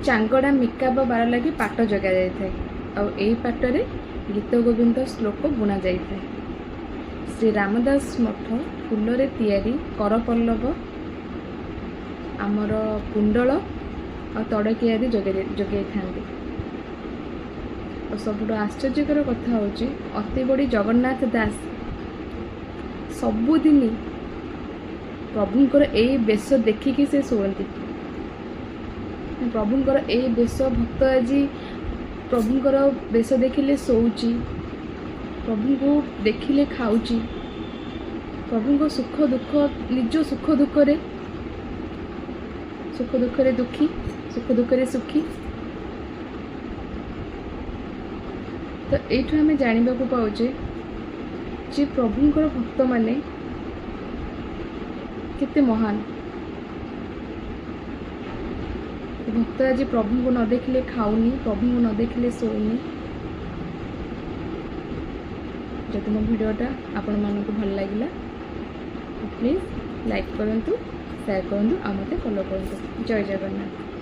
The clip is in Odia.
ଚାଙ୍ଗଡ଼ା ମିକା ବା ବାର ଲାଗି ପାଟ ଜଗା ଯାଇଥାଏ ଆଉ ଏଇ ପାଟରେ ଗୀତ ଗୋବିନ୍ଦ ଶ୍ଲୋକ ବୁଣା ଯାଇଥାଏ। ଶ୍ରୀ ରାମଦାସ ମଠ ଫୁଲରେ ତିଆରି କରପଲ୍ଲବ ଆମର କୁଣ୍ଡଳ ଆଉ ତଡ଼କିଆରି ଯୋଗାଇଥାନ୍ତି। ଆଉ ସବୁଠୁ ଆଶ୍ଚର୍ଯ୍ୟକର କଥା ହେଉଛି ଅତିବଡ଼ି ଜଗନ୍ନାଥ ଦାସ ସବୁଦିନ ପ୍ରଭୁଙ୍କର ଏଇ ବେଶ ଦେଖିକି ସେ ଶୁଅନ୍ତି। ପ୍ରଭୁଙ୍କର ଏଇ ବେଶ ଭକ୍ତ ଆଜି ପ୍ରଭୁଙ୍କର ବେଶ ଦେଖିଲେ ଶୋଉଛି, ପ୍ରଭୁଙ୍କୁ ଦେଖିଲେ ଖାଉଛି, ପ୍ରଭୁଙ୍କ ସୁଖ ଦୁଃଖରେ ଦୁଃଖୀ, ସୁଖ ଦୁଃଖରେ ସୁଖୀ। ତ ଏଇଠୁ ଆମେ ଜାଣିବାକୁ ପାଉଛେ ଯେ ପ୍ରଭୁଙ୍କର ଭକ୍ତମାନେ କେତେ ମହାନ। ଭକ୍ତ ଆଜି ପ୍ରଭୁଙ୍କୁ ନ ଦେଖିଲେ ଖାଉନି, ପ୍ରଭୁଙ୍କୁ ନ ଦେଖିଲେ ଶୋଉନି। ଯଦି ମୋ ଭିଡ଼ିଓଟା ଆପଣମାନଙ୍କୁ ଭଲ ଲାଗିଲା ପ୍ଲିଜ୍ ଲାଇକ୍ କରନ୍ତୁ, ସେୟାର କରନ୍ତୁ ଆଉ ମୋତେ ଫଲୋ କରନ୍ତୁ। ଜୟ ଜଗନ୍ନାଥ।